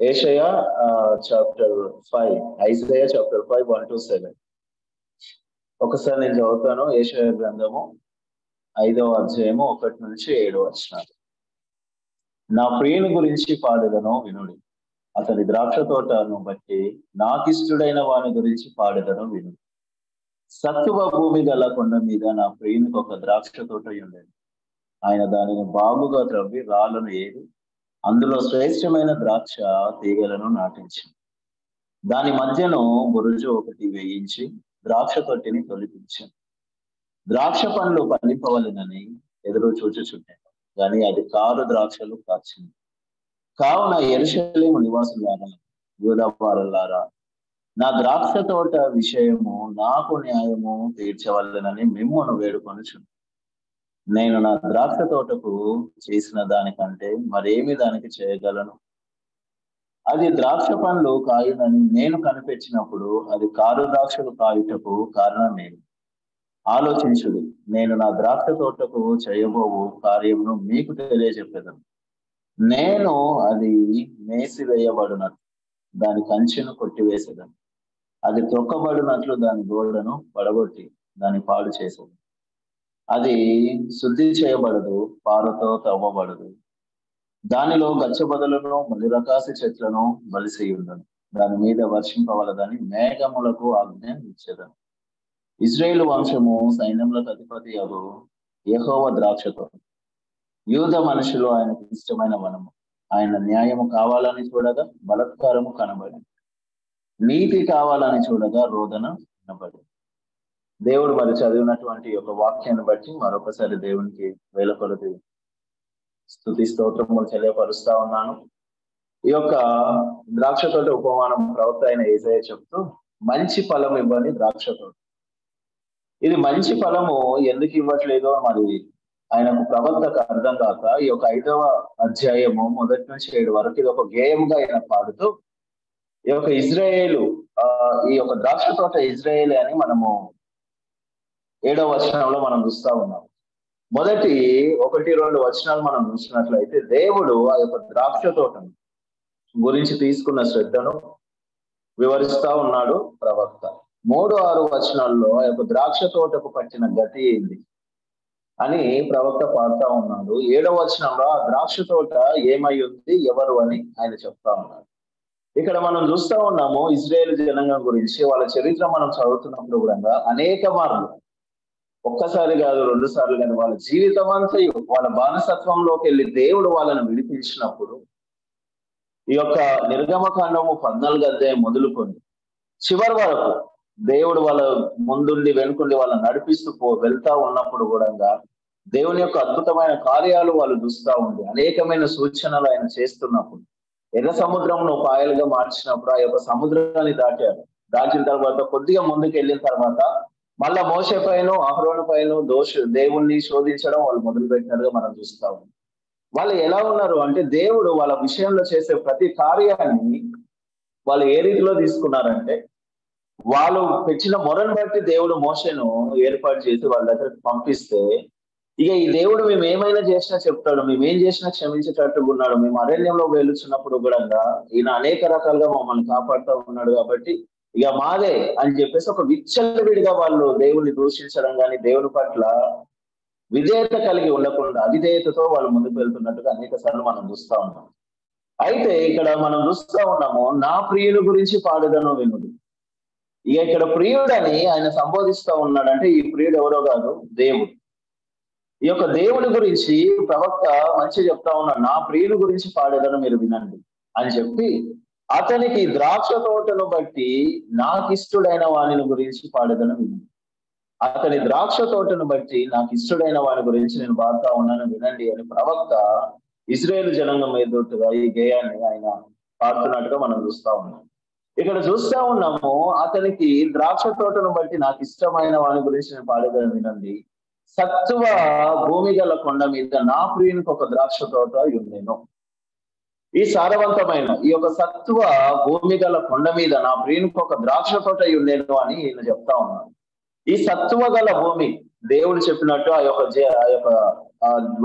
ఏషయా chapter 5, Isaiah chapter 5, 1-7. ఒకసారి నేను చదువుతాను. ఏషయా గ్రంథము 5వ అధ్యాయము 1-7. నా ప్రియుని గురించి పాడుదను వినుడి, అతని ద్రాక్ష తోటను బట్టి నాకిష్టుడైన వాని గురించి పాడుదను వినుడి. సత్తువ భూమి గల కొండ మీద నా ప్రియునికి ఒక ద్రాక్ష తోట ఉండేది. ఆయన దానిని బాగుగా త్రవ్వి రాళ్లను ఏరి అందులో శ్రేష్టమైన ద్రాక్ష తీగలను నాటించింది. దాని మధ్యను బురుజు ఒకటి వేయించి ద్రాక్ష తొట్టిని తొలిపించాను. ద్రాక్ష పండ్లు పండిపవలెనని ఎదురు చూచుచుంటాను, కానీ అది కారు ద్రాక్షలు కాచింది. కావున యెరూషలేము నివాసులారా, యూదా వారలారా, నా ద్రాక్ష తోట విషయము నాకు న్యాయము తీర్చవలెనని మిమ్మును వేడుకొనుచున్నాను. నేను నా ద్రాక్ష తోటకు చేసిన దానికంటే మరేమి దానికి చేయగలను? అది ద్రాక్ష పండ్లు కాయునని నేను కనిపెట్టినప్పుడు అది కారు ద్రాక్షలు కాయుటకు కారణం నేను. ఆలోచించుడు, నేను నా ద్రాక్ష తోటకు చేయబోవు కార్యమును మీకు తెలియజెప్పేదను. నేను అది మేసివేయబడినట్లు దాని కంచెను కొట్టివేసేదను. అది త్రొక్కబడినట్లు దాని గోడను పడగొట్టి దాన్ని పాడు చేసేది. అది శుద్ధి చేయబడదు, పారతో తవ్వబడదు. దానిలో గచ్చబొదలను మలిరకాసి చెట్లను బలిసి ఉండను. దాని మీద వర్షింపవలదని మేఘములకు ఆజ్ఞ ఇచ్చేదను. ఇజ్రాయేలు వంశము సైన్యములకు అధిపతి అగు యెహోవా ద్రాక్ష తోట, యూదా మనుషులు ఆయనకు ఇష్టమైన వనము. ఆయన న్యాయము కావాలని చూడగా బలత్కారము కనబడింది, నీతి కావాలని చూడగా రోదన వినబడింది. దేవుడు మరి చదివినటువంటి ఒక వాక్యాన్ని బట్టి మరొకసారి దేవునికి వేల కొలది స్తుతి స్తోత్రములు తెలియపరుస్తా ఉన్నాను. ఈ యొక్క ద్రాక్ష తోట ఉపమానం ప్రవక్త అయిన యేసయ్య చెప్తూ, మంచి ఫలం ఇవ్వని ద్రాక్ష తోట. ఇది మంచి ఫలము ఎందుకు ఇవ్వట్లేదో మరి ఆయనకు ప్రవక్తకు అర్థం కాక ఈ యొక్క 5వ అధ్యాయము 1-7 వరకు ఇది ఒక గేయంగా ఆయన పాడుతూ, ఈ యొక్క ఇజ్రాయేలు ఈ యొక్క ద్రాక్ష తోట ఇజ్రాయేలే అని మనము 7వ వచనంలో మనం చూస్తా ఉన్నాం. మొదటి 1-2 వచనాలు మనం చూసినట్లయితే దేవుడు ఆ యొక్క ద్రాక్ష తోటను గురించి తీసుకున్న శ్రద్ధను వివరిస్తా ఉన్నాడు ప్రవక్త. 3-6 వచనాల్లో ఆ యొక్క ద్రాక్ష తోటకు పట్టిన గతి ఏంది అని ప్రవక్త పాడుతా ఉన్నాడు. 7వ వచనంలో ఆ ద్రాక్ష తోట ఏమై ఉంది, ఎవరు అని ఆయన చెప్తా ఉన్నాడు. ఇక్కడ మనం చూస్తా ఉన్నాము ఇజ్రాయేల్ జనాంగం గురించి. వాళ్ళ చరిత్ర మనం చదువుతున్నప్పుడు కూడా అనేక మార్లు, ఒక్కసారి కాదు 2 సార్లు కానీ, వాళ్ళ జీవితం అంతా వాళ్ళ బానిసత్వంలోకి వెళ్ళి దేవుడు వాళ్ళని విడిపించినప్పుడు ఈ యొక్క నిర్గమకాండము 14వ అధ్యాయం మొదలుకొని చివరి వరకు దేవుడు వాళ్ళ ముందుండి వెనుకుండి వాళ్ళని నడిపిస్తూ వెళ్తా ఉన్నప్పుడు కూడా దేవుని యొక్క అద్భుతమైన కార్యాలు వాళ్ళు చూస్తూ ఉండి అనేకమైన సూచనలు ఆయన చేస్తున్నప్పుడు, ఎర్ర సముద్రంను పాయలుగా మార్చినప్పుడు ఆ యొక్క సముద్రాన్ని దాటిన తర్వాత కొద్దిగా ముందుకు వెళ్ళిన తర్వాత మళ్ళా మోషే పైన అహరోను పైన దేవుణ్ణి శోధించడం వాళ్ళు మొదలు పెట్టినట్టుగా మనం చూస్తా ఉన్నాం. వాళ్ళు ఎలా ఉన్నారు అంటే దేవుడు వాళ్ళ విషయంలో చేసే ప్రతి కార్యాన్ని వాళ్ళు ఏ రీతిలో తీసుకున్నారంటే, వాళ్ళు పెట్టిన మొరను బట్టి దేవుడు మోషేను ఏర్పాటు చేసి వాళ్ళ దగ్గరకు పంపిస్తే, ఇక ఈ దేవుడు మేము ఏమైనా చేసినా చెప్తాడు, మేమేం చేసినా క్షమించేటట్టుగా ఉన్నాడు, మేము అరణ్యంలో వెలుచున్నప్పుడు కూడా ఈయన అనేక రకాలుగా మమ్మల్ని కాపాడుతూ ఉన్నాడు కాబట్టి ఇక మాదే అని చెప్పేసి ఒక విచ్చలవిడిగా వాళ్ళు దేవుణ్ణి దూషించడం కానీ దేవుని పట్ల విధేయత కలిగి ఉండకుండా అవిధేయతతో వాళ్ళు ముందుకు వెళ్తున్నట్టుగా అనేక సార్లు మనం చూస్తా ఉన్నాం. అయితే ఇక్కడ మనం చూస్తా ఉన్నాము, నా ప్రియుని గురించి పాడుదను వినుడు. ఇక ఇక్కడ ప్రియుడని ఆయన సంబోధిస్తా ఉన్నాడంటే ఈ ప్రియుడు ఎవరో కాదు, దేవుడు. ఈ యొక్క దేవుని గురించి ప్రవక్త మంచిగా చెప్తా ఉన్నాడు, నా ప్రియుని గురించి పాడేదను మీరు వినండి అని చెప్పి, అతనికి ద్రాక్ష తోటను బట్టి నాకు ఇష్టడైన వాని గురించి పాడేదను వినండి. అతని ద్రాక్ష తోటను బట్టి నాకు ఇష్టడైన వాని గురించి నేను పాడుతా ఉన్నాను వినండి అని ప్రవక్త ఇజ్రాయేల్ జనాంగం ఎదురుగా ఈ గేయాన్ని ఆయన పాడుతున్నట్టుగా మనం చూస్తా ఉన్నాం. ఇక్కడ చూస్తా ఉన్నాము, అతనికి ద్రాక్ష తోటను బట్టి నాకు ఇష్టమైన వాని గురించి నేను పాడేదని వినండి. సత్తువ భూమి గల కొండ మీద నా ప్రియునికి ఒక ద్రాక్ష తోట ఉండేను. ఈ సారవంతమైన ఈ యొక్క సత్తువ భూమి గల కొండ మీద నా ప్రియునికి ఒక ద్రాక్ష తోట ఉండేను అని ఈయన చెప్తా ఉన్నాను. ఈ సత్తువ గల భూమి దేవుడు చెప్పినట్టు ఆ యొక్క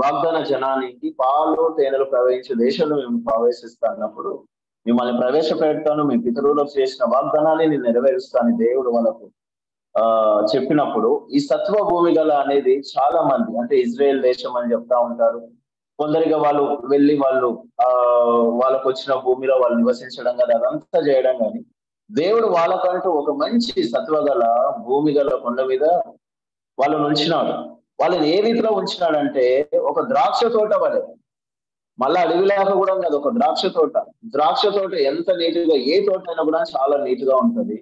వాగ్దాన జనానికి పాలు తేనెలు ప్రవహించే దేశంలో మేము ప్రవేశిస్తా అన్నప్పుడు మిమ్మల్ని ప్రవేశపెడతాను, మీ పితరులకు చేసిన వాగ్దానాన్ని నేను నెరవేరుస్తాను దేవుడు వాళ్ళకు చెప్పినప్పుడు ఈ సత్వ భూమి గల అనేది చాలా మంది అంటే ఇజ్రాయెల్ దేశం అని చెప్తా ఉంటారు. కొందరిగా వాళ్ళు వెళ్ళి వాళ్ళకు వచ్చిన భూమిలో వాళ్ళు నివసించడం కానీ అదంతా చేయడం కానీ దేవుడు వాళ్ళకంటూ ఒక మంచి సత్వ గల భూమి గల కొండ మీద వాళ్ళని ఉంచినాడు. వాళ్ళని ఏ రీతిలో ఉంచినాడంటే ఒక ద్రాక్ష తోట వలె, మళ్ళా అడవిలాగా కూడా కాదు, ఒక ద్రాక్ష తోట. ద్రాక్ష తోట ఎంత నీట్గా, ఏ తోట అయినా కూడా చాలా నీట్గా ఉంటది.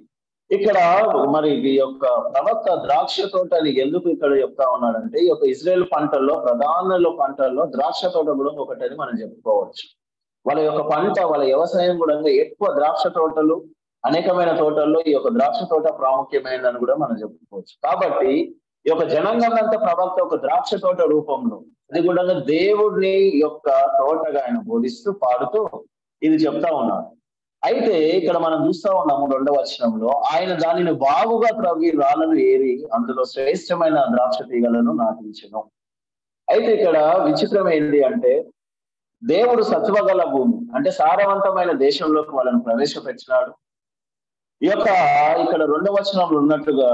ఇక్కడ మరి ఈ యొక్క ప్రవక్త ద్రాక్ష తోటని ఎందుకు ఇక్కడ చెప్తా ఉన్నాడంటే ఈ యొక్క ఇజ్రాయెల్ పంటల్లో ప్రధాన పంటల్లో ద్రాక్ష తోట కూడా ఒకటని మనం చెప్పుకోవచ్చు. వాళ్ళ యొక్క పంట, వాళ్ళ వ్యవసాయం కూడా ఎక్కువ ద్రాక్ష తోటలు, అనేకమైన తోటల్లో ఈ యొక్క ద్రాక్ష తోట ప్రాముఖ్యమైనదని కూడా మనం చెప్పుకోవచ్చు. కాబట్టి ఈ యొక్క జనాంగం అంతా ప్రవక్త ఒక ద్రాక్ష తోట రూపంలో, అది కూడా దేవుడిని యొక్క తోటగా ఆయన బోధిస్తూ పాడుతూ ఇది చెప్తా ఉన్నాడు. అయితే ఇక్కడ మనం చూస్తా ఉన్నాము 2వ వచనంలో, ఆయన దానిని బాగుగా త్రవ్వి రాళ్ళను ఏరి అందులో శ్రేష్టమైన ద్రాక్ష తీగలను నాటించెను. అయితే ఇక్కడ విచిత్రం ఏంటి అంటే దేవుడు సత్వగల భూమి అంటే సారవంతమైన దేశంలోకి వాళ్ళని ప్రవేశపెట్టినాడు. ఈ యొక్క ఇక్కడ 2వ వచనంలో ఉన్నట్టుగా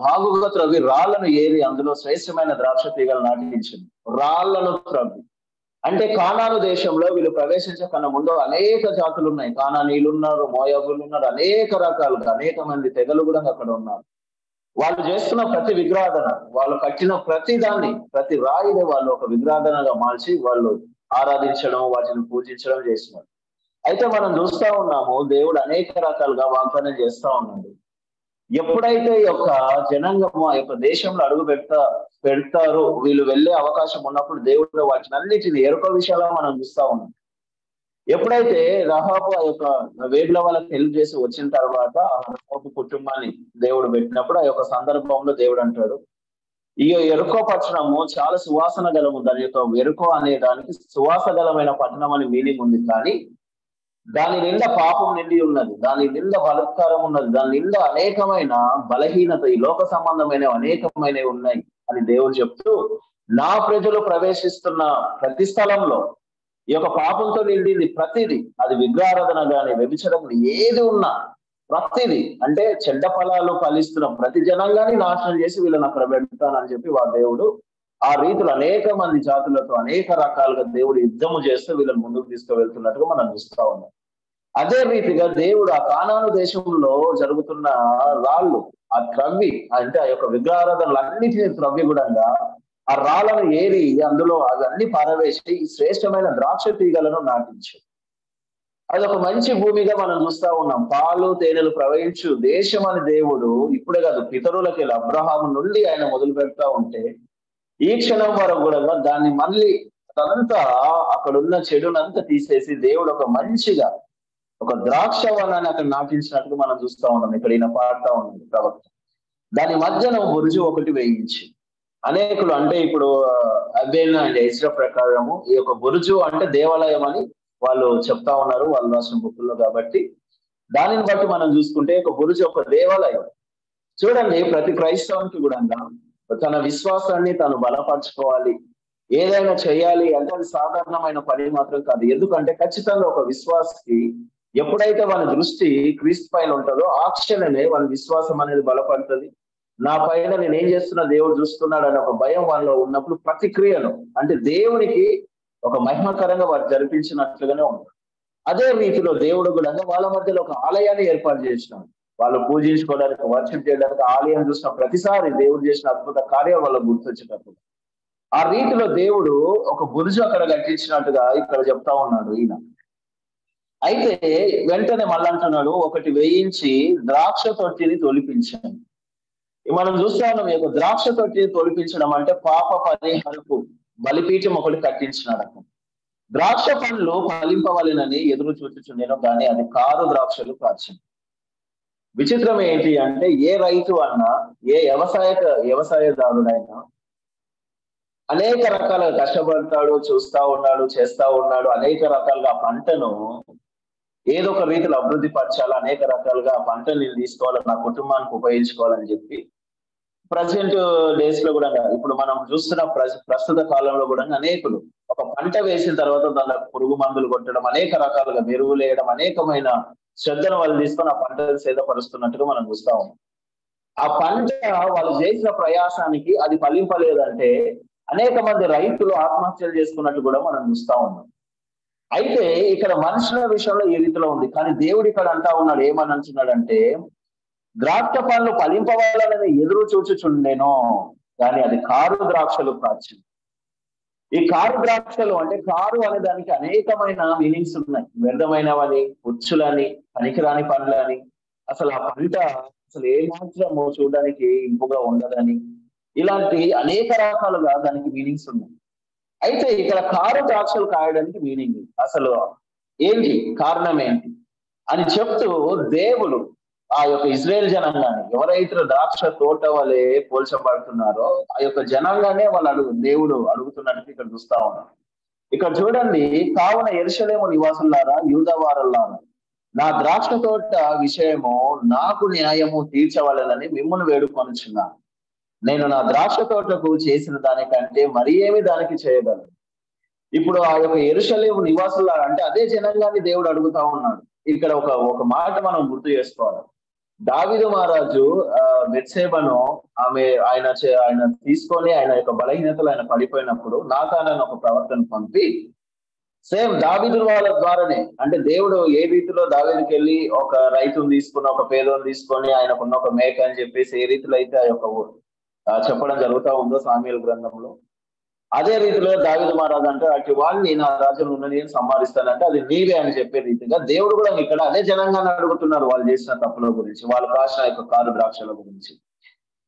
బాగుగా త్రవ్వి రాళ్లను ఏరి అందులో శ్రేష్టమైన ద్రాక్ష తీగలు నాటించింది. రాళ్లను త్రవ్వి అంటే కానాను దేశంలో వీళ్ళు ప్రవేశించకన్నా ముందు అనేక జాతులు ఉన్నాయి. కానానీయులు ఉన్నారు, మోయాబులు ఉన్నారు, అనేక రకాలుగా అనేక మంది తెగలు కూడా అక్కడ ఉన్నారు. వాళ్ళు చేస్తున్న ప్రతి విగ్రహాధన, వాళ్ళు కట్టిన ప్రతి దాన్ని, ప్రతి రాయిని వాళ్ళు ఒక విగ్రహాధనగా మార్చి వాళ్ళు ఆరాధించడం, వాటిని పూజించడం చేస్తున్నారు. అయితే మనం చూస్తా ఉన్నాము దేవుడు అనేక రకాలుగా వాగ్దానం చేస్తా ఉన్నాడు. ఎప్పుడైతే ఈ యొక్క జనాంగము ఆ యొక్క దేశంలో అడుగు పెడతారో, వీళ్ళు వెళ్ళే అవకాశం ఉన్నప్పుడు దేవుడు వాటిని అన్నిటిని ఎరుక విషయాల్లో మనం చూస్తా ఉన్నాం. ఎప్పుడైతే రహాబు ఆ యొక్క వేగుల వాళ్ళకి హెల్ప్ చేసి వచ్చిన తర్వాత ఆ రహాబు కుటుంబాన్ని దేవుడు పెట్టినప్పుడు ఆ యొక్క సందర్భంలో దేవుడు అంటాడు, ఈ ఎరుకో పట్టణము చాలా సువాసన గలము, దాని యొక్క ఎరుకో అనే దానికి సువాసగలమైన పట్టణం అని మీనింగ్ ఉంది, కానీ దాని నిండా పాపం నిండి ఉన్నది, దాని నిండా బలత్కారం ఉన్నది, దాని నిండా అనేకమైన బలహీనత, ఈ లోక సంబంధమైన అనేకమైనవి ఉన్నాయి అని దేవుడు చెప్తూ, నా ప్రజలు ప్రవేశిస్తున్న ప్రతి స్థలంలో ఈ యొక్క పాపంతో నిండింది ప్రతిదీ, అది విగ్రహారాధన గాని వ్యభిచారం ఏది ఉన్నా ప్రతిదీ, అంటే చెడ్డ ఫలాలు ఫలిస్తున్న ప్రతి జనాంగాన్ని నాశనం చేసి వీళ్ళని అక్కడ పెడతానని చెప్పి దేవుడు ఆ రీతిలో అనేక మంది జాతులతో అనేక రకాలుగా దేవుడు యుద్ధము చేస్తూ వీళ్ళని ముందుకు తీసుకువెళ్తున్నట్టుగా మనం చూస్తా ఉన్నాం. అదే రీతిగా దేవుడు ఆ కానాను దేశంలో జరుగుతున్న రాళ్ళు ఆ త్రవ్వి, అంటే ఆ యొక్క విగ్రహారాధనలు అన్నిటినీ త్రవ్వి కూడా ఆ రాళ్లను ఏరి అందులో అవన్నీ పారవేసి శ్రేష్టమైన ద్రాక్ష తీగలను నాటించు. అది ఒక మంచి భూమిగా మనం చూస్తా ఉన్నాం. పాలు తేనెలు ప్రవహించు దేశం అని దేవుడు ఇప్పుడే కాదు, పితరులకి అబ్రహాము నుండి ఆయన మొదలు పెడతా ఉంటే ఈ క్షణం వరకు కూడా దాన్ని మళ్ళీ అదంతా అక్కడున్న చెడునంతా తీసేసి దేవుడు ఒక మంచిగా ఒక ద్రాక్ష వనాన్ని అక్కడ నాటించినట్టుగా మనం చూస్తా ఉన్నాం. ఇక్కడ ఈయన పాడుతా ఉన్నాడు ప్రవక్త. దాని మధ్యన బురుజు ఒకటి వేయించి అనేకులు, అంటే ఇప్పుడు అబేన్ అండ్ ఎజ్రా ప్రకారము ఈ యొక్క బురుజు అంటే దేవాలయం అని వాళ్ళు చెప్తా ఉన్నారు వాళ్ళు రాసిన బుక్కుల్లో. కాబట్టి దానిని బట్టి మనం చూసుకుంటే ఒక బురుజు ఒక దేవాలయం. చూడండి, ప్రతి క్రైస్తవానికి కూడా తన విశ్వాసాన్ని తను బలపరచుకోవాలి, ఏదైనా చేయాలి అంటే అది సాధారణమైన పని మాత్రం కాదు. ఎందుకంటే ఖచ్చితంగా ఒక విశ్వాసకి ఎప్పుడైతే వాళ్ళ దృష్టి క్రీస్తు పైన ఉంటుందో ఆ క్షణమే వాళ్ళ విశ్వాసం అనేది బలపడుతుంది. నా పైన నేను ఏం చేస్తున్నా దేవుడు చూస్తున్నాడు అనే ఒక భయం వాళ్ళలో ఉన్నప్పుడు ప్రతిక్రియను అంటే దేవునికి ఒక మహిమకరంగా వారు జరిపించినట్లుగానే ఉంటారు. అదే రీతిలో దేవుడు కూడా వాళ్ళ మధ్యలో ఒక ఆలయాన్ని ఏర్పాటు చేసినాడు. వాళ్ళు పూజించుకోవడానికి, వర్షిప్ చేయడానికి ఆలయం చూసిన ప్రతిసారి దేవుడు చేసిన అద్భుత కార్యాలు వాళ్ళకు గుర్తొచ్చేటప్పుడు ఆ రీతిలో దేవుడు ఒక బురుజు అక్కడ కట్టించినట్టుగా ఇక్కడ చెప్తా ఉన్నాడు ఈయన. అయితే వెంటనే మళ్ళీ అంటున్నాడు, ఒకటి వేయించి ద్రాక్ష తొట్టిని తొలిపించాను. మనం చూస్తా ఉన్నాం, ఈ యొక్క ద్రాక్ష తొట్టిని తొలిపించడం అంటే పాప పరిహారపు బలిపీఠం ఒకటి కట్టించినాడు. అక్కడ ద్రాక్ష పండ్లు ఫలింపవలెనని ఎదురు చూచుచుండెను, కానీ అది కారు ద్రాక్షలు కాచింది. విచిత్రం ఏంటి అంటే ఏ రైతు అన్నా, ఏ వ్యవసాయదారుడైనా అనేక రకాలుగా కష్టపడతాడు, చూస్తా ఉన్నాడు, చేస్తా ఉన్నాడు, అనేక రకాలుగా పంటను ఏదో ఒక రీతిలో అభివృద్ధి పరచాలి, అనేక రకాలుగా ఆ పంటని తీసుకోవాలి, నా కుటుంబానికి ఉపయోగించుకోవాలని చెప్పి ప్రజెంట్ డేస్ లో కూడా ఇప్పుడు మనం చూస్తున్న ప్రస్తుత కాలంలో కూడా అనేకులు ఒక పంట వేసిన తర్వాత దానికి పురుగు మందులు కొట్టడం, అనేక రకాలుగా ఎరువులు వేయడం, అనేకమైన శ్రద్ధను వాళ్ళు తీసుకొని ఆ పంటను సేదపరుస్తున్నట్టుగా మనం చూస్తా ఉన్నాం. ఆ పంట వాళ్ళు చేసిన ప్రయాసానికి అది ఫలింపలేదంటే అనేక మంది రైతులు ఆత్మహత్యలు చేసుకున్నట్టు కూడా మనం చూస్తా ఉన్నాం. అయితే ఇక్కడ మనుషుల విషయంలో ఈ రీతిలో ఉంది, కానీ దేవుడు ఇక్కడ అంటా ఉన్నాడు, ఏమని అంటున్నాడంటే ద్రాక్ష పండ్లు ఫలింపవాలని ఎదురు చూచుచుండెను, కానీ అది కారు ద్రాక్షలు కాచింది. ఈ కారు ద్రాక్షలు అంటే కారు అనే దానికి అనేకమైన మీనింగ్స్ ఉన్నాయి. వ్యర్థమైనవని, పుచ్చులని, పనికిరాని పండ్లని, అసలు ఆ పంట అసలు ఏమాత్రము చూడడానికి ఇంపుగా ఉండదని, ఇలాంటి అనేక రకాలుగా దానికి మీనింగ్స్ ఉన్నాయి. అయితే ఇక్కడ కారు ద్రాక్షలు కాయడానికి మీనింగ్ అసలు ఏంటి, కారణం ఏంటి అని చెప్తూ దేవుడు ఆ యొక్క ఇజ్రాయేల్ జనాంగాన్ని ఎవరైతే ద్రాక్ష తోట వలె పోల్చబడుతున్నారో ఆ యొక్క జనాంగానే వాళ్ళు దేవుడు అడుగుతున్నట్టు ఇక్కడ చూస్తా ఉన్నారు. ఇక్కడ చూడండి, కావున యెరూషలేము నివాసులారా, యూదావారులారా, నా ద్రాక్ష తోట విషయము నాకు న్యాయము తీర్చవలెనని మిమ్మల్ని వేడుకొనుచున్నాను. నేను నా ద్రాక్ష తోటకు చేసిన దానికంటే మరి ఏమి దానికి చేయగలను. ఇప్పుడు ఆ యొక్క యెరూషలేము నివాసులారా అంటే అదే జనాంగాన్ని దేవుడు అడుగుతా ఉన్నాడు. ఇక్కడ ఒక మాట మనం గుర్తు చేసుకోవాలి. దావీదు మహారాజు బెత్షెబను ఆయన తీసుకొని ఆయన యొక్క బలహీనతలు ఆయన పడిపోయినప్పుడు నాతానని ఒక ప్రవక్తను పంపి సేమ్ దావీదు వాళ్ళ ద్వారానే, అంటే దేవుడు ఏ రీతిలో దావీదుకి వెళ్ళి ఒక రైతుని తీసుకుని ఒక పేదోని తీసుకొని ఆయనకున్న ఒక మేక అని చెప్పేసి ఏ రీతిలో అయితే ఆ యొక్క చెప్పడం జరుగుతూ ఉందో సామ్యూయల్ గ్రంథంలో, అదే రీతిలో దావీదు మహారాజు అంటే అటు వాళ్ళని నా రాజ్యంలో ఉన్న నేను సంహరిస్తానంటే అది నీవే అని చెప్పే రీతిగా దేవుడు కూడా ఇక్కడ అదే జనంగానే అడుగుతున్నారు వాళ్ళు చేసిన తప్పుల గురించి, వాళ్ళు కాసిన యొక్క కారు ద్రాక్షల గురించి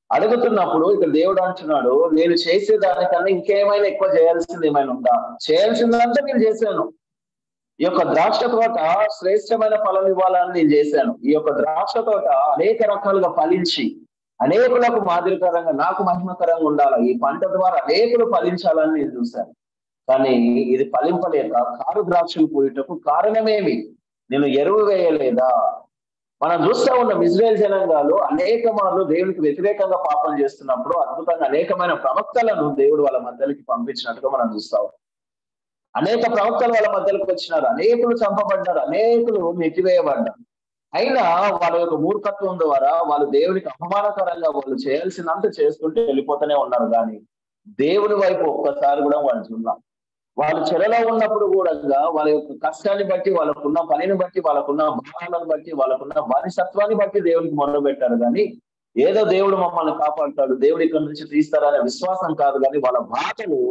అడుగుతున్నప్పుడు ఇక్కడ దేవుడు అంటున్నాడు, నేను చేసే దానికన్నా ఇంకేమైనా ఎక్కువ చేయాల్సింది ఏమైనా ఉందా? చేయాల్సిందంతా నేను చేశాను. ఈ యొక్క ద్రాక్ష తోట శ్రేష్టమైన ఫలం ఇవ్వాలని నేను చేశాను. ఈ యొక్క ద్రాక్ష తోట అనేక రకాలుగా ఫలించి అనేకులకు మాదిరికరంగా నాకు మహిమకరంగా ఉండాలి, ఈ పంట ద్వారా అనేకులు ఫలించాలని నేను చూశాను. కానీ ఇది ఫలింపలేక కారు ద్రాక్షలు పూయటకు కారణమేమి? నేను ఎరువు వేయలేదా? మనం చూస్తూ ఉన్నాం ఇజ్రాయేల్ జనాంగాలు అనేక మార్లు దేవునికి వ్యతిరేకంగా పాపం చేస్తున్నప్పుడు అద్భుతంగా అనేకమైన ప్రవక్తలను దేవుడు వాళ్ళ మధ్యలోకి పంపించినట్టుగా మనం చూస్తాం. అనేక ప్రవక్తలు వాళ్ళ మధ్యలోకి వచ్చినారు, అనేకులు చంపబడ్డారు, అనేకులు నెట్టివేయబడ్డారు. అయినా వాళ్ళ యొక్క మూర్ఖత్వం ద్వారా వాళ్ళు దేవునికి అవమానకరంగా వాళ్ళు చేయాల్సినంత చేసుకుంటూ వెళ్ళిపోతూనే ఉన్నారు. కానీ దేవుని వైపు ఒక్కసారి కూడా వాళ్ళు చూడాలి. వాళ్ళు చెరలో ఉన్నప్పుడు కూడా వాళ్ళ యొక్క కష్టాన్ని బట్టి, వాళ్ళకున్న పనిని బట్టి, వాళ్ళకున్న భావాలను బట్టి, వాళ్ళకున్న బానిసత్వాన్ని బట్టి దేవునికి మొదలుపెట్టారు. కానీ ఏదో దేవుడు మమ్మల్ని కాపాడుతాడు, దేవుడు ఇక్కడ నుంచి తీస్తారనే విశ్వాసం కాదు. కానీ వాళ్ళ బాధలు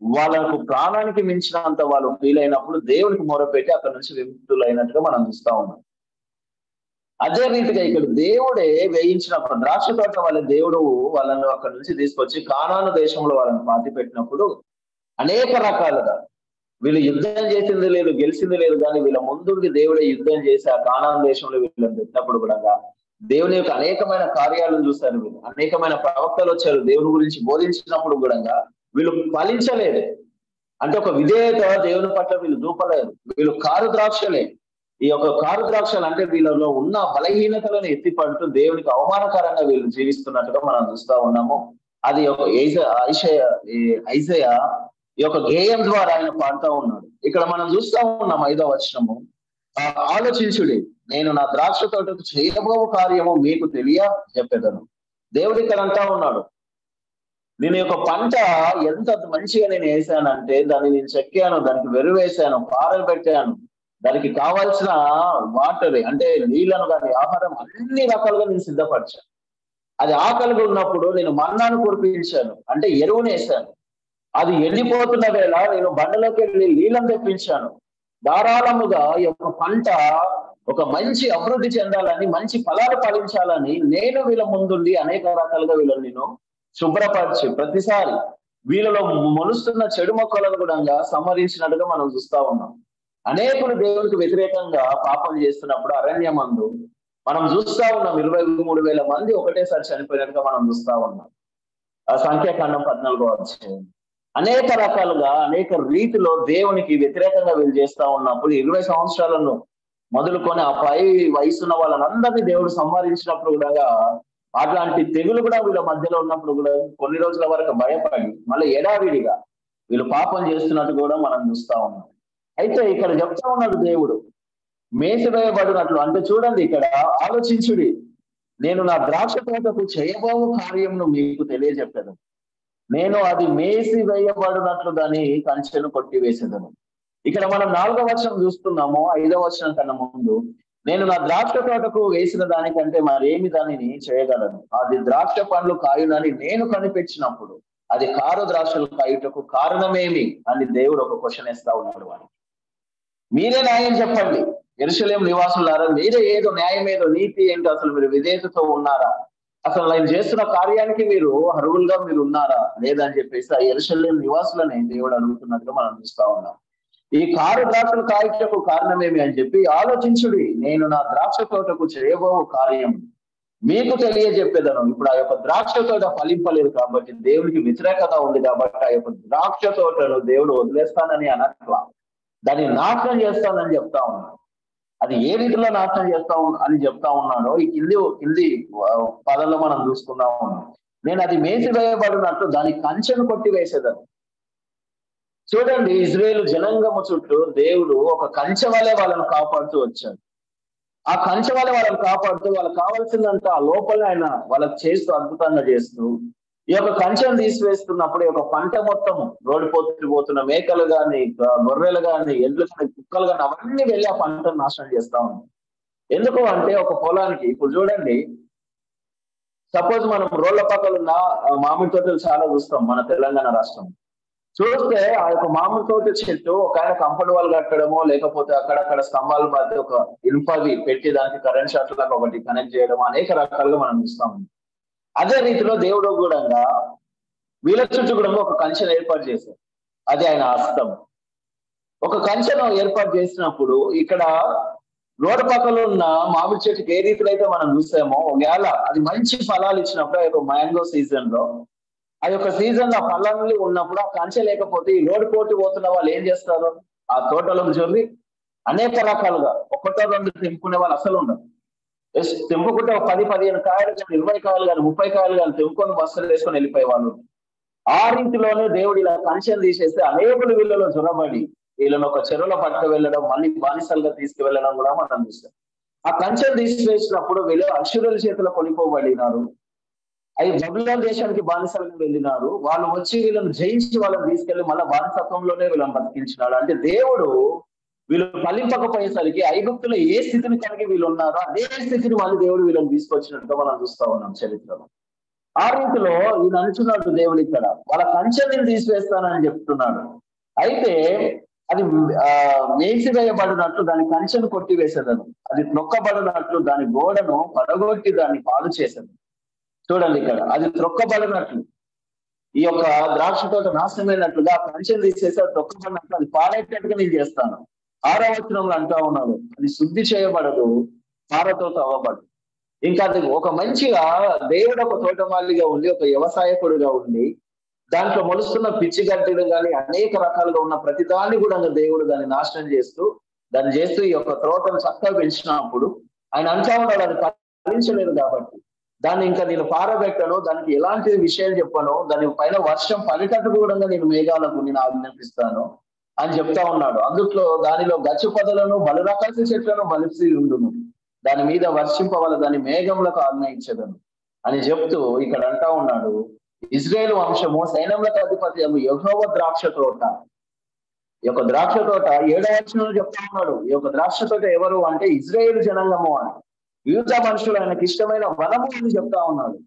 వాళ్ళకు ప్రాణానికి మించినంత వాళ్ళు ఫీల్ అయినప్పుడు దేవునికి మొరపెట్టి అక్కడ నుంచి విముక్తులు అయినట్టుగా మనం చూస్తా ఉన్నాం. అదే రీతిగా ఇక్కడ దేవుడే వేయించిన ద్రాక్ష తోట వాళ్ళ దేవుడు వాళ్ళను అక్కడ నుంచి తీసుకొచ్చి కానాను దేశంలో వాళ్ళని పాతి పెట్టినప్పుడు అనేక రకాలుగా వీళ్ళు యుద్ధం చేసింది లేదు, గెలిచింది లేదు, కానీ వీళ్ళ ముందుండి దేవుడే యుద్ధం చేసి ఆ కానాను దేశంలో వీళ్ళని పెట్టినప్పుడు కూడా దేవుని యొక్క అనేకమైన కార్యాలను చూస్తారు. వీళ్ళు అనేకమైన ప్రవక్తలు వచ్చారు, దేవుని గురించి బోధించినప్పుడు కూడా వీళ్ళు ఫలించలేదు. అంటే ఒక విధేయత దేవుని పట్ల వీళ్ళు చూపలేదు. వీళ్ళు కారు ద్రాక్షలే. ఈ యొక్క కారు ద్రాక్షలు అంటే వీళ్ళలో ఉన్న బలహీనతలను ఎత్తిపడుతూ దేవునికి అవమానకరంగా వీళ్ళు జీవిస్తున్నట్టుగా మనం చూస్తా ఉన్నాము. అది ఒక ఐజయా ఈ యొక్క గేయం ద్వారా ఆయన పాడుతూ ఉన్నాడు. ఇక్కడ మనం చూస్తా ఉన్నాం 5వ వచనము, ఆలోచించుడి, నేను నా ద్రాక్ష తోటకు చేయబో కార్యము మీకు తెలియ చెప్పేదను. దేవుడు ఇక్కడ అంటా ఉన్నాడు, నేను యొక్క పంట ఎంత మంచిగా నేను వేసానంటే దాన్ని నేను చెక్కాను, దానికి వెరువు వేసాను, పారలు పెట్టాను, దానికి కావాల్సిన వాటర్ అంటే నీళ్లను కానీ ఆహారం అన్ని రకాలుగా నేను సిద్ధపరిచాను. అది ఆకలిగా ఉన్నప్పుడు నేను మన్నాను కురిపించాను, అంటే ఎరువుని వేసాను. అది ఎండిపోతున్న వేళ నేను బండలోకి వెళ్ళి నీళ్ళని తెప్పించాను. ధారాళముగా ఈ యొక్క పంట ఒక మంచి అభివృద్ధి చెందాలని, మంచి ఫలాలు ఫలించాలని నేను వీళ్ళ ముందుండి అనేక రకాలుగా వీళ్ళని నేను శుభ్రపరిచి ప్రతిసారి వీళ్ళలో మొలుస్తున్న చెడు మొక్కలను కూడా సంహరించినట్టుగా మనం చూస్తా ఉన్నాం. అనేకులు దేవునికి వ్యతిరేకంగా పాపం చేస్తున్నప్పుడు అరణ్యమందు మనం చూస్తా ఉన్నాం 23,000 మంది ఒకటేసారి చనిపోయినట్టుగా మనం చూస్తా ఉన్నాం. ఆ సంఖ్యాకాండం 14వ అధ్యాయం. అనేక రకాలుగా అనేక రీతిలో దేవునికి వ్యతిరేకంగా వీళ్ళు చేస్తా ఉన్నప్పుడు 20 సంవత్సరాలను మొదలుకొని ఆ పై వయసున్న వాళ్ళందరినీ దేవుడు సంహరించినప్పుడు కూడా అట్లాంటి తెగులు కూడా వీళ్ళ మధ్యలో ఉన్నప్పుడు కూడా కొన్ని రోజుల వరకు భయపడి మళ్ళీ ఎడావిడిగా వీళ్ళు పాపం చేస్తున్నట్టు కూడా మనం చూస్తా ఉన్నాం. అయితే ఇక్కడ చెప్తా ఉన్నాడు దేవుడు మేసివేయబడినట్లు. అంటే చూడండి ఇక్కడ ఆలోచించుడి, నేను నా ద్రాక్ష తోటకు చేయబోవు కార్యమును మీకు తెలియజెప్పాను. నేను అది మేసివేయబడినట్లు దాని కంచెను కొట్టివేసేదను. ఇక్కడ మనం 4వ వచనం చూస్తున్నాము. 5వ వచనం కన్నా ముందు, నేను నా ద్రాక్ష తోటకు వేసిన దానికంటే మరేమి దానిని చేయగలను, అది ద్రాక్ష పండ్లు కాయునని నేను కనిపించినప్పుడు అది కారు ద్రాక్షలు కాయుటకు కారణమేమి అని దేవుడు ఒక క్వశ్చన్ వేస్తా ఉన్నాడు. వాడికి మీరే న్యాయం చెప్పండి, యెరూషలేము నివాసులారా, మీరే ఏదో న్యాయం ఏదో నీతి ఏంటో అసలు మీరు విధేయతతో ఉన్నారా, అసలు నేను చేస్తున్న కార్యానికి మీరు అర్హులుగా మీరు ఉన్నారా లేదని చెప్పేసి ఆ యెరూషలేము నివాసులని దేవుడు అడుగుతున్నట్టుగా మనం చూస్తా ఉన్నాం. ఈ కారు ద్రాక్షలు కాయటకు కారణమేమి అని చెప్పి ఆలోచించుడి, నేను నా ద్రాక్ష తోటకు చేయబో కార్యం మీకు తెలియజెప్పేదను. ఇప్పుడు ఆ యొక్క ద్రాక్ష తోట ఫలింపలేదు కాబట్టి దేవుడికి వ్యతిరేకత ఉంది కాబట్టి ఆ యొక్క ద్రాక్ష తోటను దేవుడు వదిలేస్తానని అనట్లా, దాన్ని నాశనం చేస్తానని చెప్తా ఉన్నాడు. అది ఏ రీతిలో నాశనం చేస్తా అని చెప్తా ఉన్నాడో ఈ కింది పదంలో మనం చూసుకుందాం ఉన్నాం. నేను అది మేసివేయబడినట్టు దాని కంచెను కొట్టివేసేదను. చూడండి, ఇజ్రాయేలు జనాంగము చుట్టూ దేవుడు ఒక కంచె వలె వాళ్ళని కాపాడుతూ వచ్చాడు. ఆ కంచె వలె వాళ్ళని కాపాడుతూ వాళ్ళకి కావాల్సిందంతా ఆ లోపల ఆయన వాళ్ళకి చేస్తూ అద్భుతంగా చేస్తూ ఈ యొక్క కంచెను తీసివేస్తున్నప్పుడు ఈ యొక్క పంట మొత్తం రోడ్డుపోతున్న మేకలు గాని గొర్రెలు గాని ఎడ్లు కానీ కుక్కలు కానీ అవన్నీ వెళ్ళి ఆ పంటను నాశనం చేస్తా ఉన్నాయి. ఎందుకు అంటే ఒక పొలానికి ఇప్పుడు చూడండి, సపోజ్ మనం రోడ్ల పక్కన ఉన్న మామిడి తోటలు చాలా చూస్తాం మన తెలంగాణ రాష్ట్రం. చూస్తే ఆ యొక్క మామిడి తోట చెట్టు ఒక ఆయన కంపౌండ్ వాల్ కట్టడమో లేకపోతే అక్కడక్కడ స్తంభాల మధ్య ఒక ఇనుపవి పెట్టి దానికి కరెంట్ షార్ట్ లాగా ఒకటి కనెక్ట్ చేయడం అనేక రకాలుగా మనం చూస్తాం. అదే రీతిలో దేవుడు కూడా వీళ్ళ చుట్టూ కూడా ఒక కంచెను ఏర్పాటు చేశారు. అది ఆయన హస్తం. ఒక కంచెను ఏర్పాటు చేసినప్పుడు ఇక్కడ రోడ్డు పక్కన ఉన్న మామిడి చెట్టుకి ఏ రీతిలో అయితే మనం చూసామో ఒకవేళ అది మంచి ఫలాలు ఇచ్చినప్పుడు ఆ యొక్క మ్యాంగో సీజన్ లో ఆ యొక్క సీజన్ లో ఫలాలు ఉన్నప్పుడు ఆ కంచె లేకపోతే ఈ రోడ్డు పోటీ పోతున్న వాళ్ళు ఏం చేస్తారు, ఆ తోటలకు జొర్రి అనేక రకాలుగా ఒకటో రెండు తెంపుకునే వాళ్ళు అసలు ఉండరు. తెంపుకుంటే ఒక 10-15 కాయలు కానీ 20 కాయలు కానీ 30 కాయలు కానీ తెంపుకొని బస్సులు వేసుకొని వెళ్ళిపోయే వాళ్ళు. ఆ రీతిలోనే దేవుడు ఇలా కంచెను తీసేస్తే అనేకులు వీళ్ళలో జొరబడి వీళ్ళని ఒక చెరువులో పట్టుకు వెళ్ళడం, మళ్ళీ బానిసలుగా తీసుకువెళ్ళడం కూడా మనం చూస్తాం. ఆ కంచెను తీసివేసినప్పుడు వీళ్ళు అక్షురుల చేతిలో కొనిపోబడినారు. అవి బబులోను దేశానికి బానిసలుగా వెళ్ళినారు. వాళ్ళు వచ్చి వీళ్ళని జయించి వాళ్ళని తీసుకెళ్లి మళ్ళీ బానిసత్వంలోనే వీళ్ళని బతికించినాడు. అంటే దేవుడు వీళ్ళు ఫలింపకపోయేసరికి ఐగుప్తులో ఏ స్థితిని కలిగి వీళ్ళు ఉన్నారో అదే స్థితిని మళ్ళీ దేవుడు వీళ్ళని తీసుకొచ్చినట్టుగా మనం చూస్తా ఉన్నాం చరిత్రలో. ఆ రీతిలో ఈయన అనుచున్నాడు దేవుడు ఇక్కడ వాళ్ళ కంచెని తీసివేస్తానని చెప్తున్నాడు. అయితే అది మేసివేయబడినట్లు దాని కంచెను కొట్టివేసేదను, అది త్రొక్కబడినట్లు దాని గోడను పడగొట్టి దాన్ని పాడు చేసేది. చూడండి ఇక్కడ అది త్రొక్కబడినట్లు ఈ యొక్క ద్రాక్ష తోట నాశనమైనట్లుగా కంచెను తీసేసి అది త్రొక్కబడినట్లు అది పాడేటట్టుగా నేను చేస్తాను. 6వ వచనంలో అంటా ఉన్నాడు, అది శుద్ధి చేయబడదు, పారతో తవ్వబడదు. ఇంకా అది ఒక మంచిగా దేవుడు ఒక తోటమాలిగా ఉండి ఒక వ్యవసాయకుడుగా ఉండి దాంట్లో మొలుస్తున్న పిచ్చి గడ్డలు కానీ అనేక రకాలుగా ఉన్న ప్రతిదాన్ని కూడా దేవుడు దాన్ని నాశనం చేస్తూ ఈ యొక్క తోటను చక్కగా పెంచినప్పుడు ఆయన అంటా ఉన్నాడు అది ఫలించలేదు కాబట్టి దాన్ని ఇంకా నేను పారబెట్టను, దానికి ఎలాంటి విషయాలు చెప్పను, దాని పైన వర్షం పడేటట్టు కూడా నేను మేఘాలకు నేను ఆజ్ఞాపిస్తాను అని చెప్తా ఉన్నాడు. అందుట్లో దానిలో గచ్చు పొదలను బలురకాసి చెట్లను మలిసి ఉండును, దాని మీద వర్షింపవల దాని మేఘములకు ఆజ్ఞయించదను అని చెప్తూ ఇక్కడ అంటా ఉన్నాడు, ఇజ్రాయేలు వంశము సైన్యములకు అధిపతి యెహోవా ద్రాక్ష తోట. ఈ యొక్క ద్రాక్ష తోట 7వ వచనంలో చెప్తా ఉన్నాడు. ఈ యొక్క ద్రాక్ష తోట ఎవరు అంటే ఇజ్రాయేలు జనాంగము అని, యూద మనుషులు ఆయనకి ఇష్టమైన వనము అని చెప్తా ఉన్నాడు.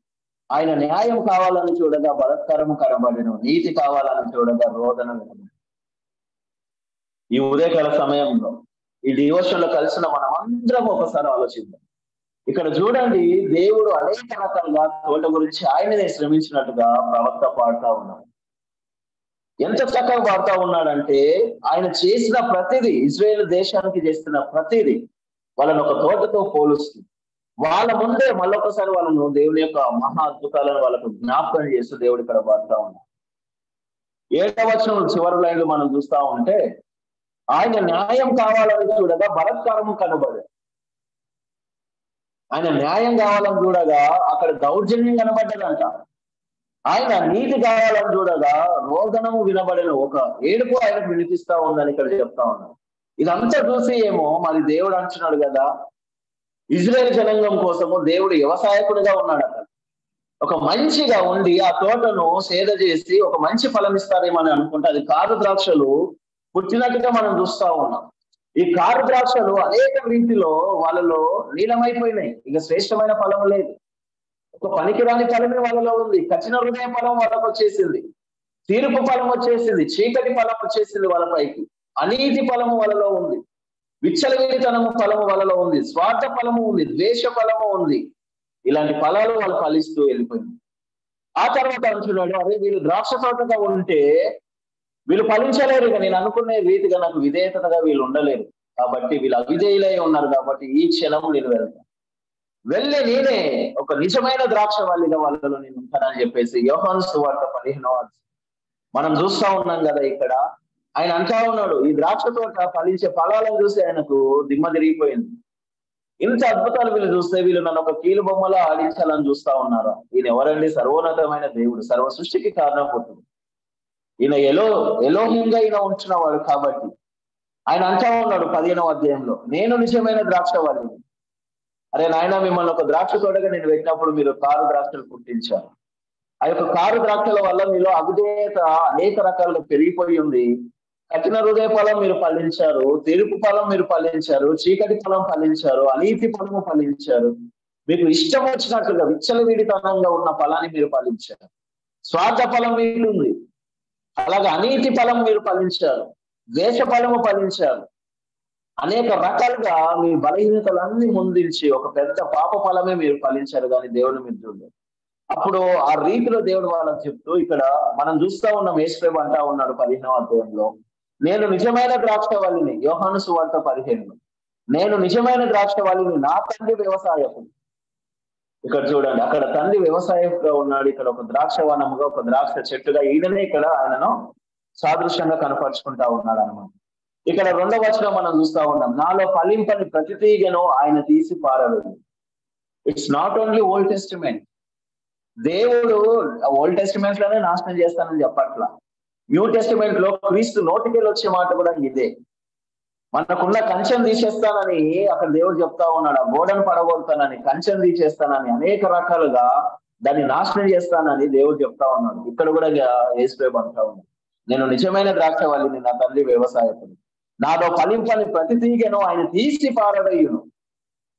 ఆయన న్యాయం కావాలని చూడగా బలత్కారము కనబడెను, నీతి కావాలని చూడగా రోదన వినబడెను. ఈ ఉదయకాల సమయంలో ఈ డివోషన్ లో కలిసిన మనం అందరం ఒకసారి ఆలోచిద్దాం. ఇక్కడ చూడండి, దేవుడు అనేక రకాలుగా తోట గురించి ఆయననే శ్రమించినట్టుగా ప్రవక్త పాడుతా ఉన్నాడు. ఎంత చక్కగా పాడుతా ఉన్నాడంటే ఆయన చేసిన ప్రతిదీ, ఇజ్రాయేల్ దేశానికి చేస్తున్న ప్రతిదీ వాళ్ళని ఒక తోటతో పోలుస్తుంది. వాళ్ళ ముందే మళ్ళొకసారి వాళ్ళను దేవుని యొక్క మహా అద్భుతాలను వాళ్ళకు జ్ఞాపకం చేస్తూ దేవుడు ఇక్కడ పాడుతా ఉన్నాడు. 7వ వచనం చివరి లైన్లు మనం చూస్తా ఉంటే, ఆయన న్యాయం కావాలని చూడగా బలత్కారము కనబడదు. ఆయన న్యాయం కావాలని చూడగా అక్కడ దౌర్జన్యం కనబడ్డదంట. ఆయన నీతి కావాలని చూడగా రోదనము వినబడిన ఒక ఏడుపు ఆయనకు వినిపిస్తా ఉందని ఇక్కడ చెప్తా ఉన్నాడు. ఇదంతా చూసి ఏమో మరి దేవుడు అంటున్నాడు కదా, ఇజ్రాయేల్ జనాంగం కోసము దేవుడు వ్యవసాయకుడిగా ఉన్నాడు. అక్కడ ఒక మంచిగా ఉండి ఆ తోటను సేద చేసి ఒక మంచి ఫలం ఇస్తారేమని అనుకుంటే అది కారు ద్రాక్షలు పుట్టినట్టుగా మనం చూస్తా ఉన్నాం. ఈ కారు ద్రాక్షలు అనేక రీతిలో వాళ్ళలో లీనమైపోయినాయి. ఇక శ్రేష్టమైన ఫలం లేదు. ఒక పనికిరాని ఫలమే వాళ్ళలో ఉంది. కఠిన హృదయ ఫలం వాళ్ళకు వచ్చేసింది, తీర్పు ఫలం వచ్చేసింది, చీకటి ఫలం వచ్చేసింది వాళ్ళపైకి, అనీతి ఫలము వాళ్ళలో ఉంది, విచ్చలవిడితనము ఫలము వాళ్ళలో ఉంది, స్వార్థ ఫలము ఉంది, ద్వేష ఫలము ఉంది. ఇలాంటి ఫలాలు వాళ్ళు ఫలిస్తూ వెళ్ళిపోయింది. ఆ తర్వాత అంటున్నాడు, అరే వీళ్ళు ద్రాక్ష తోటగా ఉంటే వీళ్ళు ఫలించలేరు. ఇక నేను అనుకునే రీతిగా నాకు విధేయతగా వీళ్ళు ఉండలేరు. కాబట్టి వీళ్ళు అవిధేయులై ఉన్నారు. కాబట్టి ఈ క్షణం నేను వెళ్తాను, వెళ్ళి నేనే ఒక నిజమైన ద్రాక్ష వాళ్ళిగా వాళ్ళలో నేను ఉంటానని చెప్పేసి యోహాను సువార్త 15వ మనం చూస్తా ఉన్నాం కదా. ఇక్కడ ఆయన అంటా ఉన్నాడు, ఈ ద్రాక్ష తోట ఫలించే ఫలాలను చూసి ఆయనకు దిమ్మ తిరిగిపోయింది. ఇంత అద్భుతాలు వీళ్ళు చూస్తే వీళ్ళు నన్ను ఒక కీలు బొమ్మలా ఆడించాలని చూస్తా ఉన్నారు. ఈయన ఎవరండి? సర్వోన్నతమైన దేవుడు, సర్వ సృష్టికి కారణభూతుడు. ఈయన ఎలోహింగా ఈయన ఉంటున్నవాడు. కాబట్టి ఆయన అంటా ఉన్నాడు 15వ అధ్యాయంలో, నేను నిజమైన ద్రాక్ష వాళ్ళని. అరే నాయన, మిమ్మల్ని ఒక ద్రాక్ష తోటగా నేను పెట్టినప్పుడు మీరు కారు ద్రాక్షలు పుట్టించారు. ఆ యొక్క కారు ద్రాక్షల వల్ల మీలో అవిధేయత అనేక రకాలుగా పెరిగిపోయి ఉంది. కఠిన హృదయ ఫలం మీరు ఫలించారు, తీర్పు ఫలం మీరు ఫలించారు, చీకటి ఫలం ఫలించారు, అనీతి ఫలము ఫలించారు. మీకు ఇష్టం వచ్చినట్లుగా విచ్చలవిడితనంగా ఉన్న ఫలాన్ని మీరు ఫలించారు. స్వార్థ ఫలం మీకుంది, అలాగే అనీతి ఫలం మీరు ఫలించారు, ద్వేష ఫలము ఫలించారు. అనేక రకాలుగా మీ బలహీనతలన్నీ ముందించి ఒక పెద్ద పాప ఫలమే మీరు ఫలించారు, కానీ దేవుడు మీరు చూడలేదు. అప్పుడు ఆ రీతిలో దేవుడు వాళ్ళకి చెప్తూ ఇక్కడ మనం చూస్తా ఉన్నాం. యేసుప్రభు అంటా ఉన్నాడు 15వ అధ్యాయంలో, నేను నిజమైన ద్రాక్ష వల్లిని. యోహాను సువార్త 15లో, నేను నిజమైన ద్రాక్ష వల్లిని, నా తండ్రి వ్యవసాయకుడు. ఇక్కడ చూడండి, అక్కడ తండ్రి వ్యవసాయకుగా ఉన్నాడు, ఇక్కడ ఒక ద్రాక్ష వనముగా, ఒక ద్రాక్ష చెట్టుగా ఈయననే ఇక్కడ ఆయనను సాదృశ్యంగా కనపరుచుకుంటా ఉన్నాడు అనమాట. ఇక్కడ 2వ వచనం మనం చూస్తా ఉన్నాం, నాలో ఫలింపని ప్రతి తీగను ఆయన తీసి పారలేదు. It's not only old testament. దేవుడు ఓల్డ్ టెస్టిమెంట్ లోనే నాశనం చేస్తానని చెప్పట్లా. న్యూ టెస్టిమెంట్ లో క్రీస్తు నోటికెళ్ళి వచ్చే మాట కూడా ఇదే. మనకున్న కంచెం తీసేస్తానని అక్కడ దేవుడు చెప్తా ఉన్నాడు. ఆ గోడను పడగొడతానని, కంచెం తీసేస్తానని, అనేక రకాలుగా దాన్ని నాశనం చేస్తానని దేవుడు చెప్తా ఉన్నాడు. ఇక్కడ కూడా యేసుప్రభు అంటా ఉన్నాడు, నేను నిజమైన ద్రాక్ష వల్లిని, నా తండ్రి వ్యవసాయకుడు. నాలో ఫలింపని ప్రతి తీగను ఆయన తీసి పారవేయును.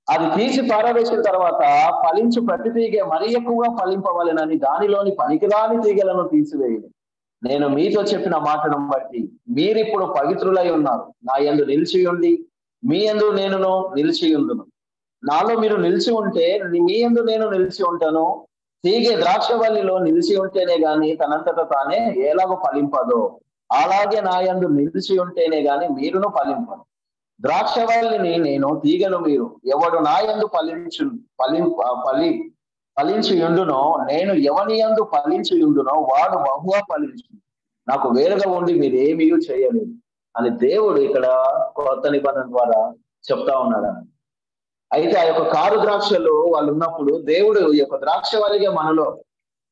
అది తీసి పారవేసిన తర్వాత ఫలించు ప్రతి తీగ మరి ఎక్కువగా ఫలింపవలెనని దానిలోని పనికిరాని తీగలను తీసివేయును. నేను మీతో చెప్పిన మాటను బట్టి మీరిప్పుడు పవిత్రులై ఉన్నారు. నా యందు నిలిచి ఉండి మీ యందు నేను నిలిచి ఉండును. నాలో మీరు నిలిచి ఉంటే మీ యందు నేను నిలిచి ఉంటాను. తీగె ద్రాక్షవల్లిలో నిలిచి ఉంటేనే గాని తనంతట తానే ఎలాగో ఫలింపదో, అలాగే నా యందు నిలిచి ఉంటేనే గాని మీరును ఫలింపను. ద్రాక్షవల్లిని నేను, తీగను మీరు. ఎవడు నా యందు ఫలించి ఉండునో, నేను ఎవని యందు ఫలించి ఉండునో వాడు బహుగా ఫలించు. నాకు వేరుగా ఉండి మీరు ఏమీ చేయలేదు అని దేవుడు ఇక్కడ కొత్త నిబంధన ద్వారా చెప్తా ఉన్నాడు. అయితే ఆ యొక్క కారు ద్రాక్షలు వాళ్ళు ఉన్నప్పుడు, దేవుడు ఈ యొక్క ద్రాక్ష వల్లిగా మనలో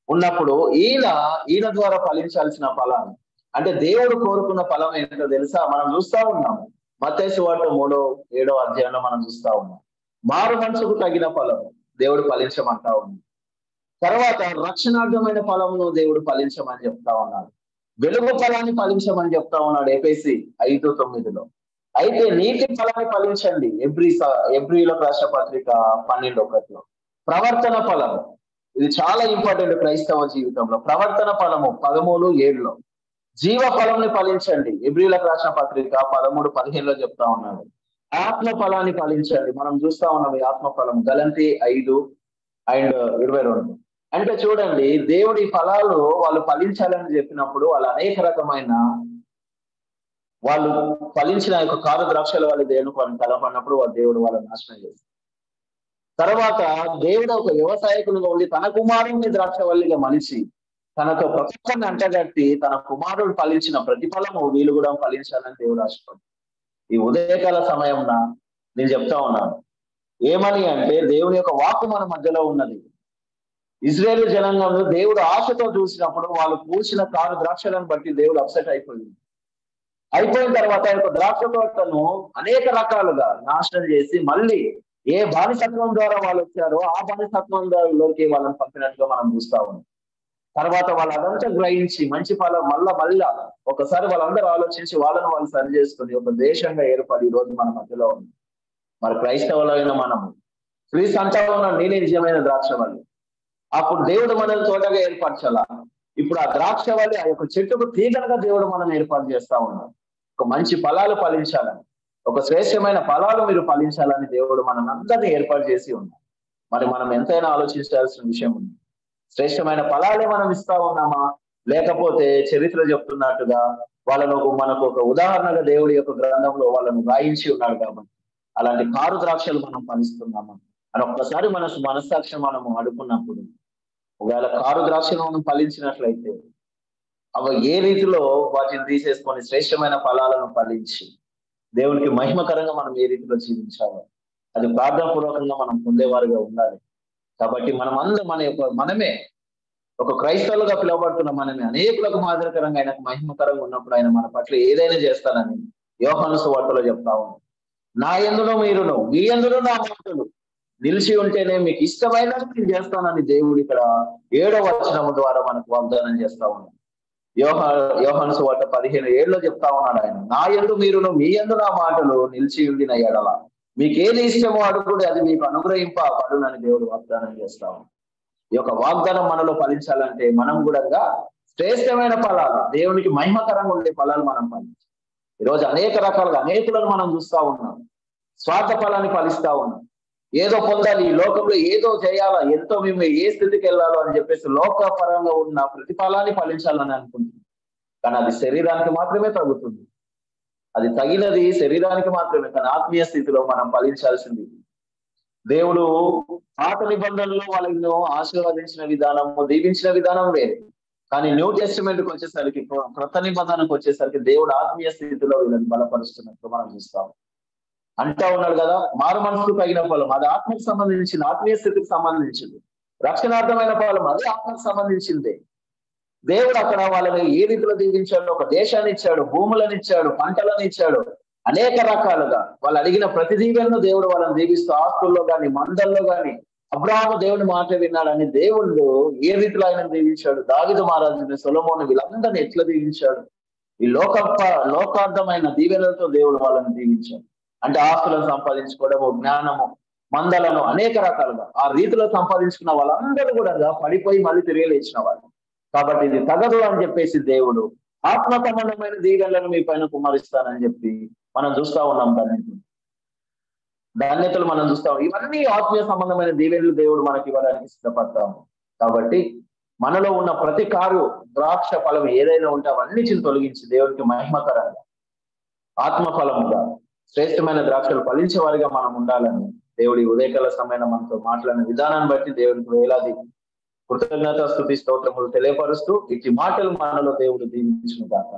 ఉన్నప్పుడు ఈయన ద్వారా ఫలించాల్సిన ఫలాన్ని, అంటే దేవుడు కోరుకున్న ఫలం ఏంటో తెలుసా? మనం చూస్తా ఉన్నాము మత్తయి సువార్త 3-7 అధ్యాయంలో మనం చూస్తా ఉన్నాం. మారు మనసుకు తగిన ఫలం దేవుడు ఫలించమంటా ఉంది. తర్వాత రక్షణార్థమైన ఫలమును దేవుడు ఫలించమని చెప్తా ఉన్నాడు. వెలుగు ఫలాన్ని ఫలించమని చెప్తా ఉన్నాడు ఎఫెసీ 5:9లో. అయితే నీతి ఫలాన్ని ఫలించండి ఎబ్రీలకు రాసిన పత్రిక 12:1లో. ప్రవర్తన ఫలము, ఇది చాలా ఇంపార్టెంట్ క్రైస్తవ జీవితంలో. ప్రవర్తన ఫలము 13:7లో. జీవ ఫలంని ఫలించండి ఎబ్రీలకు రాసిన పత్రిక 13:15లో చెప్తా ఉన్నాడు. ఆత్మ ఫలాన్ని ఫలించండి, మనం చూస్తా ఉన్నాం ఈ ఆత్మ ఫలం గలతీ 5:22. అంటే చూడండి, దేవుడి ఫలాలు వాళ్ళు ఫలించాలని చెప్పినప్పుడు వాళ్ళు అనేక రకమైన వాళ్ళు ఫలించిన యొక్క కారు ద్రాక్షల వాళ్ళు దేవుని తలపడినప్పుడు దేవుడు వాళ్ళని నాశనం చేస్తారు. తర్వాత దేవుడు ఒక వ్యవసాయకునిగా ఉండి తన కుమారుడిని ద్రాక్షవల్లిగా మలిచి తనతో ప్రపంచాన్ని అంటగట్టి తన కుమారుడు ఫలించిన ప్రతిఫలము వీళ్ళు కూడా ఫలించాలని దేవుడు ఆశపడు. ఈ ఉదయకాల సమయంలో నేను చెప్తా ఉన్నాను, ఏమని అంటే దేవుని యొక్క వాక్కు మన మధ్యలో ఉన్నది. ఇజ్రాయేల్ జనాంగంలో దేవుడు ఆశతో చూసినప్పుడు వాళ్ళు పూసిన కారు ద్రాక్షలను బట్టి దేవుడు అప్సెట్ అయిపోయింది. అయిపోయిన తర్వాత ఆ యొక్క ద్రాక్ష తోటను అనేక రకాలుగా నాశనం చేసి మళ్ళీ ఏ బానిసత్వం ద్వారా వాళ్ళు వచ్చారో ఆ బానిసత్వంలోకి వాళ్ళని పంపినట్టుగా మనం చూస్తా ఉన్నాం. తర్వాత వాళ్ళు అదంతా గ్రహించి మంచి ఫలం మళ్ళా ఒకసారి వాళ్ళందరూ ఆలోచించి వాళ్ళని వాళ్ళు సరి చేసుకుని ఒక దేశంగా ఏర్పడి ఈ రోజు మన మధ్యలో ఉంది. మరి క్రైస్తవులైన మనము స్త్రీ సంతానం నేనే నిజమైన ద్రాక్ష వల్లి. అప్పుడు దేవుడు మనల్ని తోటగా ఏర్పరచాల. ఇప్పుడు ఆ ద్రాక్ష వల్లి ఆ యొక్క చెట్టుకు తీగలుగా దేవుడు మనం ఏర్పాటు చేస్తా ఉన్నాం. ఒక మంచి ఫలాలు ఫలించాలని, ఒక శ్రేష్టమైన ఫలాలు మీరు ఫలించాలని దేవుడు మనం అందరినీ ఏర్పాటు చేసి ఉన్నాం. మరి మనం ఎంతైనా ఆలోచించాల్సిన విషయం ఉంది. శ్రేష్టమైన ఫలాలే మనం ఇస్తా ఉన్నామా, లేకపోతే చరిత్ర చెప్తున్నట్టుగా వాళ్ళను మనకు ఒక ఉదాహరణగా దేవుడి యొక్క గ్రంథంలో వాళ్ళను రాయించి ఉన్నాడు కాబట్టి అలాంటి కారు ద్రాక్షలు మనం ఫలిస్తున్నామా అని ఒక్కసారి మనస్సాక్షి మనము అడుగున్నప్పుడు, ఒకవేళ కారు ద్రాక్షలు మనం ఫలించినట్లయితే అవి ఏ రీతిలో వాటిని తీసేసుకొని శ్రేష్టమైన ఫలాలను ఫలించి దేవునికి మహిమకరంగా మనం ఏ రీతిలో జీవించాలో అది ప్రార్థనాపూర్వకంగా మనం పొందేవారుగా ఉండాలి. కాబట్టి మనమే ఒక క్రైస్తవులుగా పిలువబడుతున్న మనమే అనేకులకు మాదిరికరంగా ఆయనకు మహిమకరంగా ఉన్నప్పుడు ఆయన మన పట్ల ఏదైనా చేస్తానని యోహాను సువార్తలో చెప్తా ఉన్నాం. నా యందును మీరును మీ యందును నా మాటలు నిలిచి ఉంటేనే మీకు ఇష్టమైనది నేను చేస్తానని దేవుడు ఇక్కడ 7వ వచనము ద్వారా మనకు వాగ్దానం చేస్తా ఉన్నాడు. యోహాను సువార్త 15:7 చెప్తా ఉన్నాడు ఆయన, నా యందు మీరును మీ యందు నా మాటలు నిలిచి ఉండిన ఎడల మీకు ఏది ఇష్టమో అడుగుడు అది మీకు అనుగ్రహింపబడునని దేవుడు వాగ్దానం చేస్తా ఉన్నాడు. ఈ యొక్క వాగ్దానం మనలో ఫలించాలంటే మనం కూడా శ్రేష్టమైన ఫలాలు, దేవునికి మహిమకరంగా ఉండే ఫలాలు మనం ఫలించాలి. ఈరోజు అనేక రకాలుగా అనేకులను మనం చూస్తా ఉన్నాం. స్వార్థ ఫలాన్ని ఫలిస్తా ఉన్నాం. ఏదో పొందాలి, ఈ లోకంలో ఏదో చేయాలా, ఎంతో మేము ఏ స్థితికి వెళ్ళాలో అని చెప్పేసి లోకపరంగా ఉన్న ప్రతిఫలాన్ని ఫలించాలని అనుకుంటున్నాం. కానీ అది శరీరానికి మాత్రమే తగ్గుతుంది. అది తగినది శరీరానికి మాత్రమే. కానీ ఆత్మీయ స్థితిలో మనం ఫలించాల్సింది. దేవుడు పాత నిబంధనలో వాళ్ళను ఆశీర్వదించిన విధానము, దీవించిన విధానం వేరే. కానీ న్యూ టెస్టిమెంట్ కి వచ్చేసరికి, క్రొత్త నిబంధనకు వచ్చేసరికి దేవుడు ఆత్మీయ స్థితిలో వీళ్ళని బలపరుస్తున్నట్టు మనం చూస్తాం. అంటా ఉన్నాడు కదా, మారు మనసుకు తగిన ఫలం అది ఆత్మకు సంబంధించింది, ఆత్మీయ స్థితికి సంబంధించింది. రక్షణార్థమైన ఫలం అది ఆత్మకు సంబంధించిందే. దేవుడు అక్కడ వాళ్ళని ఏ రీతిలో దీవించాడు, ఒక దేశాన్ని ఇచ్చాడు, భూములను ఇచ్చాడు, పంటలను ఇచ్చాడు, అనేక రకాలుగా వాళ్ళు అడిగిన ప్రతి దీవెనను దేవుడు వాళ్ళని దీవిస్తూ ఆస్తుల్లో గాని మందల్లో గాని అబ్రాహాము దేవుని మాట విన్నాడని దేవుడు ఏ రీతిలో ఆయన దీవించాడు. దావీదు మహారాజుని, సొలొమోను వీళ్ళందరినీ ఎట్లా దీవించాడు. ఈ లోకార్థమైన దీవెనలతో దేవుడు వాళ్ళని దీవించాడు. అంటే ఆస్తులను సంపాదించుకోవడము, జ్ఞానము, మందలను అనేక రకాలుగా ఆ రీతిలో సంపాదించుకున్న వాళ్ళందరూ కూడా పడిపోయి మళ్ళీ తిరిగి లేచిన వాళ్ళు. కాబట్టి ఇది తగదు అని చెప్పేసి దేవుడు ఆత్మ సంబంధమైన దీవెనలను మీ పైన కుమ్మరిస్తానని చెప్పి మనం చూస్తా ఉన్నాం. ధాన్యతలు మనం చూస్తాం. ఇవన్నీ ఆత్మీయ సంబంధమైన దీవెనలు దేవుడు మనకి ఇవ్వడానికి సిద్ధపడతాము. కాబట్టి మనలో ఉన్న ప్రతి కారు ద్రాక్ష ఫలం ఏదైనా ఉంటే అవన్నిటిని తొలగించి దేవుడికి మహిమకరంగా ఆత్మ ఫలముగా శ్రేష్టమైన ద్రాక్షలు ఫలించే వారిగా మనం ఉండాలని దేవుడి ఉదయకాల సమయంలో మనతో మాట్లాడిన విధానాన్ని బట్టి దేవుడికి వేలాది కృతజ్ఞత స్తుతి స్తోత్రములు తెలియపరుస్తూ ఇట్టి మాటలు మనలో దేవుడు దీవించును గాక.